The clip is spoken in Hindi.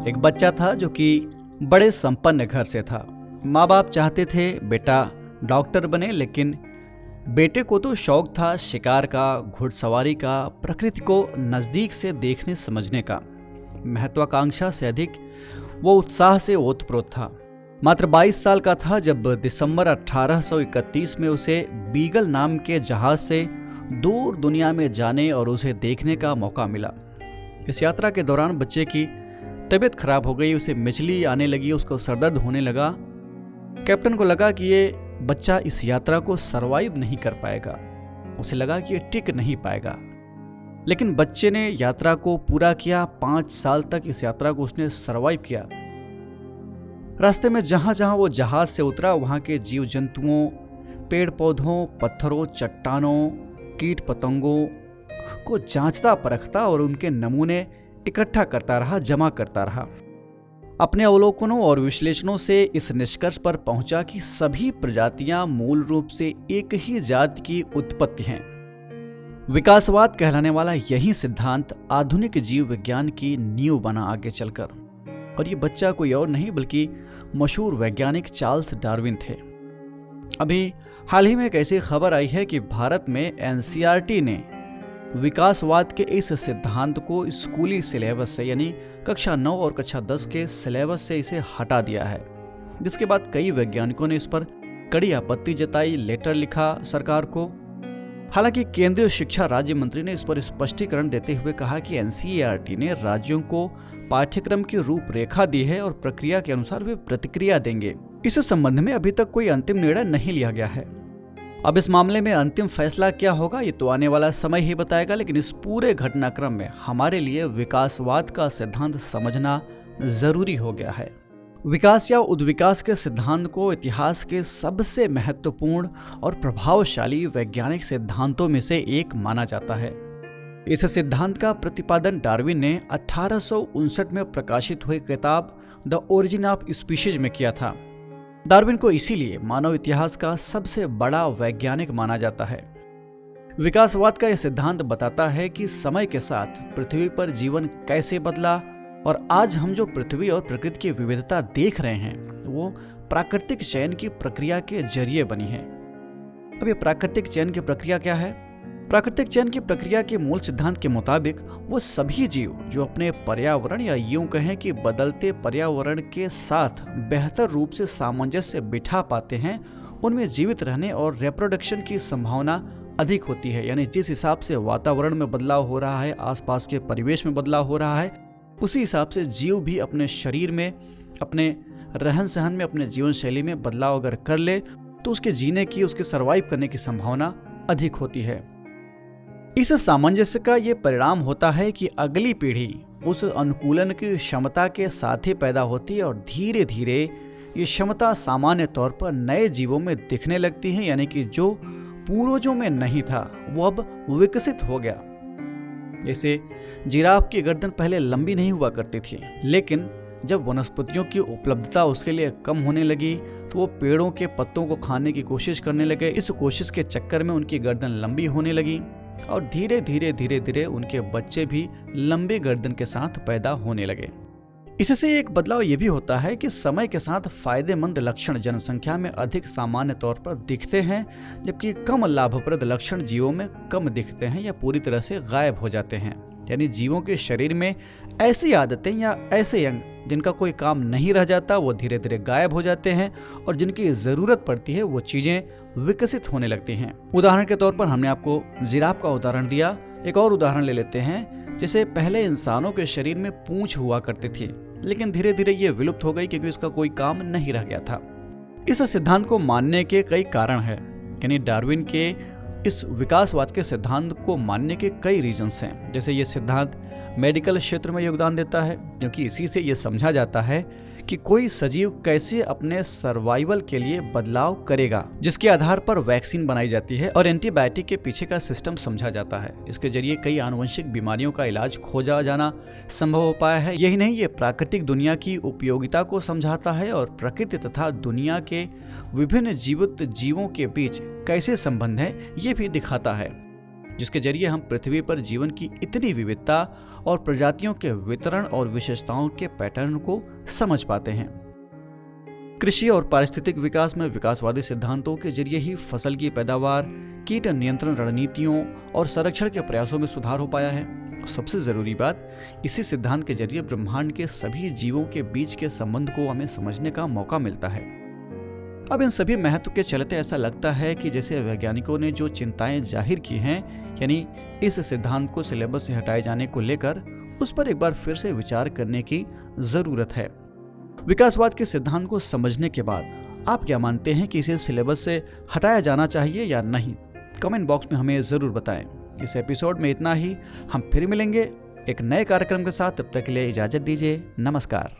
एक बच्चा था जो कि बड़े संपन्न घर से था। माँ बाप चाहते थे बेटा डॉक्टर बने, लेकिन बेटे को तो शौक था शिकार का, घुड़सवारी का, प्रकृति को नज़दीक से देखने समझने का। महत्वाकांक्षा से अधिक वो उत्साह से ओतप्रोत था। मात्र 22 साल का था जब दिसंबर 1831 में उसे बीगल नाम के जहाज से दूर दुनिया में जाने और उसे देखने का मौका मिला। इस यात्रा के दौरान बच्चे की तबीयत खराब हो गई, उसे मिचली आने लगी, उसको सरदर्द होने लगा। कैप्टन को लगा कि ये बच्चा इस यात्रा को सरवाइव नहीं कर पाएगा, उसे लगा कि ये टिक नहीं पाएगा। लेकिन बच्चे ने यात्रा को पूरा किया। 5 साल तक इस यात्रा को उसने सरवाइव किया। रास्ते में जहां जहां वो जहाज से उतरा वहां के जीव जंतुओं, पेड़ पौधों, पत्थरों, चट्टानों, कीट पतंगों को जांचता परखता और उनके नमूने इकट्ठा करता रहा, जमा करता रहा। अपने अवलोकनों और विश्लेषणों से इस निष्कर्ष पर पहुंचा कि सभी प्रजातियां मूल रूप से एक ही जाति की उत्पत्ति हैं। विकासवाद कहलाने वाला यही सिद्धांत आधुनिक जीव विज्ञान की नींव बना आगे चलकर। और ये बच्चा कोई और नहीं बल्कि मशहूर वैज्ञानिक चार्ल्स डार्विन थे। अभी हाल ही में एक ऐसी खबर आई है कि भारत में एनसीईआरटी ने विकासवाद के इस सिद्धांत को स्कूली सिलेबस से, यानी कक्षा 9 और कक्षा 10 के सिलेबस से इसे हटा दिया है, जिसके बाद कई वैज्ञानिकों ने इस पर कड़ी आपत्ति जताई, लेटर लिखा सरकार को। हालांकि केंद्रीय शिक्षा राज्य मंत्री ने इस पर स्पष्टीकरण देते हुए कहा कि एनसीईआरटी ने राज्यों को पाठ्यक्रम की रूपरेखा दी है और प्रक्रिया के अनुसार वे प्रतिक्रिया देंगे। इस संबंध में अभी तक कोई अंतिम निर्णय नहीं लिया गया है। अब इस मामले में अंतिम फैसला क्या होगा ये तो आने वाला समय ही बताएगा, लेकिन इस पूरे घटनाक्रम में हमारे लिए विकासवाद का सिद्धांत समझना जरूरी हो गया है। विकास या उद्विकास के सिद्धांत को इतिहास के सबसे महत्वपूर्ण और प्रभावशाली वैज्ञानिक सिद्धांतों में से एक माना जाता है। इस सिद्धांत का प्रतिपादन डार्विन ने 1859 में प्रकाशित हुई किताब द ओरिजिन ऑफ स्पीशीज में किया था। डार्विन को इसीलिए मानव इतिहास का सबसे बड़ा वैज्ञानिक माना जाता है। विकासवाद का यह सिद्धांत बताता है कि समय के साथ पृथ्वी पर जीवन कैसे बदला और आज हम जो पृथ्वी और प्रकृति की विविधता देख रहे हैं वो प्राकृतिक चयन की प्रक्रिया के जरिए बनी है। अब ये प्राकृतिक चयन की प्रक्रिया क्या है? प्राकृतिक चयन की प्रक्रिया के मूल सिद्धांत के मुताबिक वो सभी जीव जो अपने पर्यावरण या यूं कहें कि बदलते पर्यावरण के साथ बेहतर रूप से सामंजस्य बिठा पाते हैं, उनमें जीवित रहने और रिप्रोडक्शन की संभावना अधिक होती है। यानी जिस हिसाब से वातावरण में बदलाव हो रहा है, आसपास के परिवेश में बदलाव हो रहा है, उसी हिसाब से जीव भी अपने शरीर में, अपने रहन सहन में, अपने जीवन शैली में बदलाव अगर कर ले तो उसके जीने की, उसके सर्वाइव करने की संभावना अधिक होती है। इस सामंजस्य का ये परिणाम होता है कि अगली पीढ़ी उस अनुकूलन की क्षमता के साथ ही पैदा होती है और धीरे धीरे ये क्षमता सामान्य तौर पर नए जीवों में दिखने लगती है। यानी कि जो पूर्वजों में नहीं था वो अब विकसित हो गया। जैसे जिराफ की गर्दन पहले लंबी नहीं हुआ करती थी, लेकिन जब वनस्पतियों की उपलब्धता उसके लिए कम होने लगी तो वो पेड़ों के पत्तों को खाने की कोशिश करने लगे। इस कोशिश के चक्कर में उनकी गर्दन लंबी होने लगी और धीरे धीरे उनके बच्चे भी लंबी गर्दन के साथ पैदा होने लगे। इससे एक बदलाव ये भी होता है कि समय के साथ फायदेमंद लक्षण जनसंख्या में अधिक सामान्य तौर पर दिखते हैं, जबकि कम लाभप्रद लक्षण जीवों में कम दिखते हैं या पूरी तरह से गायब हो जाते हैं। यानी जीवों के शरीर में ऐसी आदतें या ऐसे अंग जिनका कोई काम नहीं रह जाता वो धीरे धीरे गायब हो जाते हैं और जिनकी जरूरत पड़ती है वो चीजें विकसित होने लगती हैं। उदाहरण के तौर पर हमने आपको जिराफ का उदाहरण दिया, एक और उदाहरण ले लेते हैं। जैसे पहले इंसानों के शरीर में पूंछ हुआ करती थी, लेकिन धीरे धीरे ये विलुप्त हो गई क्योंकि इसका कोई काम नहीं रह गया था। इस सिद्धांत को मानने के कई कारण हैं। यानी डार्विन के इस विकासवाद के सिद्धांत को मानने के कई रीजंस हैं। जैसे ये सिद्धांत मेडिकल क्षेत्र में योगदान देता है, क्योंकि इसी से ये समझा जाता है कि कोई सजीव कैसे अपने सर्वाइवल के लिए बदलाव करेगा, जिसके आधार पर वैक्सीन बनाई जाती है और एंटीबायोटिक के पीछे का सिस्टम समझा जाता है। इसके जरिए कई आनुवंशिक बीमारियों का इलाज खोजा जाना संभव हो पाया है। यही नहीं, ये प्राकृतिक दुनिया की उपयोगिता को समझाता है और प्रकृति तथा दुनिया के विभिन्न जीवित जीवों के बीच कैसे संबंध है ये भी दिखाता है। जिसके जरिए हम पृथ्वी पर जीवन की इतनी विविधता और प्रजातियों के वितरण और विशेषताओं के पैटर्न को समझ पाते हैं। कृषि और पारिस्थितिक विकास में विकासवादी सिद्धांतों के जरिए ही फसल की पैदावार, कीट नियंत्रण रणनीतियों और संरक्षण के प्रयासों में सुधार हो पाया है। सबसे जरूरी बात, इसी सिद्धांत के जरिए ब्रह्मांड के सभी जीवों के बीच के संबंध को हमें समझने का मौका मिलता है। अब इन सभी महत्व के चलते ऐसा लगता है कि जैसे वैज्ञानिकों ने जो चिंताएं जाहिर की हैं, यानी इस सिद्धांत को सिलेबस से हटाए जाने को लेकर, उस पर एक बार फिर से विचार करने की जरूरत है। विकासवाद के सिद्धांत को समझने के बाद आप क्या मानते हैं कि इसे सिलेबस से हटाया जाना चाहिए या नहीं? कमेंट बॉक्स में हमें जरूर बताएं। इस एपिसोड में इतना ही। हम फिर मिलेंगे एक नए कार्यक्रम के साथ। तब तक के लिए इजाजत दीजिए। नमस्कार।